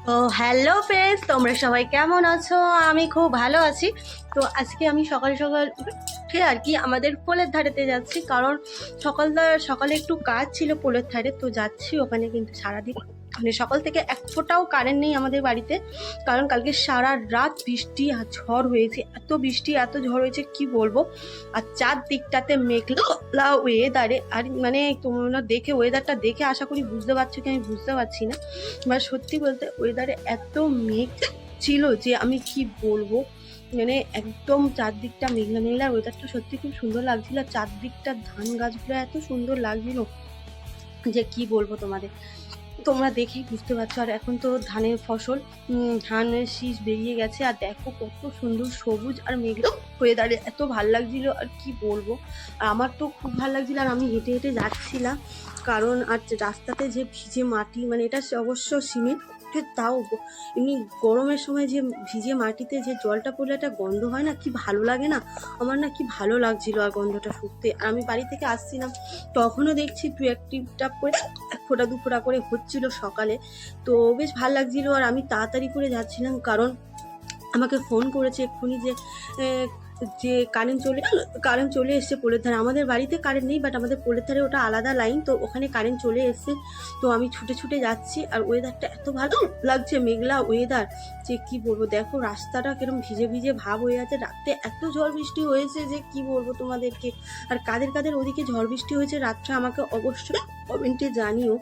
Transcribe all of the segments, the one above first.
তো hello friends, তোমরা সবাই কেমন আছো? আমি খুব ভালো আছি। তো আজকে আমি সকাল সকাল উঠে আর কি আমাদের পোলের ধারেতে যাচ্ছি, কারণ সকালে একটু কাজ ছিল পোলের ধারে, তো যাচ্ছি ওখানে। কিন্তু সারাদিন মানে সকাল থেকে এক ফোঁটাও কারেন্ট নেই আমাদের বাড়িতে, কারণ কালকে সারা রাত বৃষ্টি আর ঝড় হয়েছে। এত বৃষ্টি এত ঝড় হয়েছে কি বলবো। আর চারদিকটাতে মেঘলা ওয়েদারে, আর মানে তোমরা দেখে ওয়েদারটা দেখে আশা করি বুঝতে পারছো কি আমি বুঝতে পারছি না। মানে সত্যি বলতে ওয়েদারে এত মেঘ ছিল যে আমি কি বলবো, মানে একদম চারদিকটা মেঘলা মেঘলা। ওয়েদারটা সত্যি খুব সুন্দর লাগছিল, আর চারদিকটা ধান গাছগুলো এত সুন্দর লাগছিল যে কি বলবো তোমাদের, তোমরা দেখেই বুঝতে পারছো। আর এখন তো ধানের ফসল, ধানের শীষ বেরিয়ে গেছে, আর দেখো কত সুন্দর সবুজ আর মেঘলা ওয়েদারে এত ভাল লাগছিল আর কি বলবো। আর আমার তো খুব ভালো লাগছিল, আর আমি হেঁটে হেঁটে যাচ্ছিলাম, কারণ আর রাস্তাতে যে ভিজে মাটি, মানে এটা অবশ্য সিমেন্ট, তাও এমনি গরমের সময় যে ভিজে মাটিতে যে জলটা পড়লে একটা গন্ধ হয় না, কি ভালো লাগে না। আমার না কি ভালো লাগছিল আর গন্ধটা শুকতে। আর আমি বাড়ি থেকে আসছিলাম, তখনও দেখছি দু একটা করে এক ফোঁটা দু ফোঁটা করে হচ্ছিল সকালে। তো বেশ ভালো লাগছিল, আর আমি তাড়াতাড়ি করে যাচ্ছিলাম, কারণ আমাকে ফোন করেছে এক্ষুনি যে যে কারেন্ট চলে এসছে পোলের ধারে। আমাদের বাড়িতে কারেন্ট নেই, বাট আমাদের পোলের ধারে ওটা আলাদা লাইন, তো ওখানে কারেন্ট চলে এসছে। তো আমি ছুটে ছুটে যাচ্ছি, আর ওয়েদারটা এত ভালো লাগছে, মেঘলা ওয়েদার, যে কি বলবো। দেখো রাস্তাটা কিরকম ভিজে ভিজে ভাব হয়ে আছে। রাতে এত ঝড় বৃষ্টি হয়েছে যে কি বলবো তোমাদেরকে। আর কাদের কাদের ওদিকে ঝড় বৃষ্টি হয়েছে রাত্রে আমাকে অবশ্যই কমেন্টে জানিও।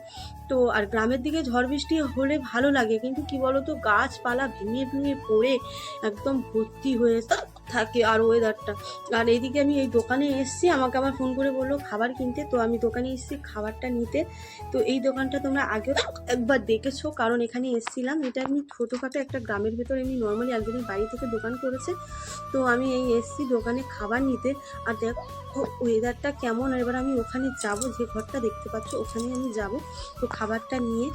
তো আর গ্রামের দিকে ঝড় বৃষ্টি হলে ভালো লাগে, কিন্তু কি বলতো গাছপালা ভেঙে ভেঙে পড়ে একদম ভর্তি হয়ে থাকে আর ওয়েদারটা। আর এইদিকে আমি এই দোকানে এসেছি, আমাকে আবার ফোন করে বললো খাবার কিনতে, তো আমি দোকানে এসেছি খাবারটা নিতে। তো এই দোকানটা তোমরা আগেও একবার দেখেছো, কারণ এখানে এসেছিলাম। এটা এমনি ছোটোখাটো একটা গ্রামের ভেতর, এমনি নর্মালি একজনের বাড়ি থেকে দোকান করেছে। তো আমি এই এসেছি দোকানে খাবার নিতে। আর দেখো ওয়েদারটা কেমন। আর এবার আমি ওখানে যাব, যে ঘরটা দেখতে পাচ্ছ ওখানে আমি যাব তো খাবারটা নিয়ে।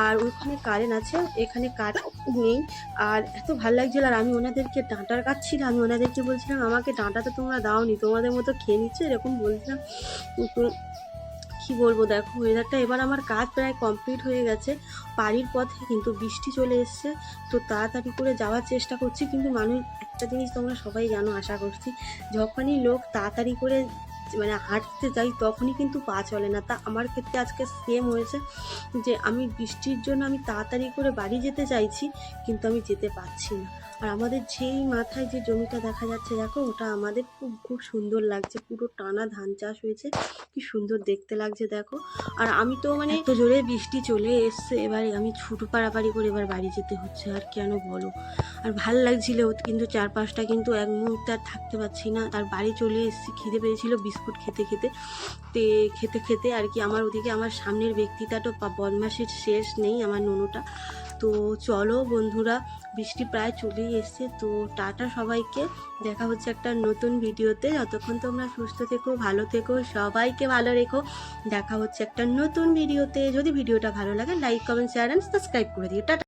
আর ওখানে কারেন্ট আছে, এখানে কারেন্ট নেই। আর এত ভালো লাগছিল, আর আমি ওনাদেরকে ডাঁটার কাটছিলাম। আমি ওনাদেরকে বলছিলাম আমাকে ডাঁটা তো তোমরা দাওনি, তোমাদের মতো খেয়ে নিচ্ছে, এরকম বলছিলাম। তো কি বলবো, দেখো ওয়েদারটা। এবার আমার কাজ প্রায় কমপ্লিট হয়ে গেছে বাড়ির পথে, কিন্তু বৃষ্টি চলে এসছে। তো তাড়াতাড়ি করে যাওয়ার চেষ্টা করছি, কিন্তু মানুষ একটা জিনিস তোমরা সবাই জানো আশা করছি, যখনই লোক তাড়াতাড়ি করে মানে হাঁটতে যাই তখনই কিন্তু পা চলে না। তা আমার ক্ষেত্রে আজকে সেম হয়েছে, যে আমি বৃষ্টির জন্য আমি তাড়াতাড়ি করে বাড়ি যেতে চাইছি, কিন্তু আমি যেতে পারছি না। আর আমাদের যেই মাথায় যে জমিটা দেখা যাচ্ছে দেখো, ওটা আমাদের খুব খুব সুন্দর লাগছে, পুরো টানা ধান চাষ হয়েছে, কি সুন্দর দেখতে লাগছে দেখো। আর আমি তো মানে এত জোরে বৃষ্টি চলে এসছে, এবারে আমি ছুটু পাড়াপাড়ি করে এবার বাড়ি যেতে হচ্ছে। আর কেন বলো, আর ভাল লাগছিল, কিন্তু চারপাশটা কিন্তু এক মুহূর্তে আর থাকতে পারছি না। আর বাড়ি চলে এসেছি, খিদে পেয়েছিল বিস্কুট খেতে খেতে খেতে খেতে আর কি। আমার ওদিকে আমার সামনের ব্যক্তিটা তো বদমাসির শেষ নেই, আমার নুনুটা। তো চলো বন্ধুরা, বৃষ্টি প্রায় চলেই এসছে। তো টাটা সবাইকে, দেখা হচ্ছে একটা নতুন ভিডিওতে। যতক্ষণ তোমরা সুস্থ থেকো, ভালো থেকো, সবাইকে ভালো রেখো। দেখা হচ্ছে একটা নতুন ভিডিওতে। যদি ভিডিওটা ভালো লাগে like comment share and subscribe করে দিও। টাটা।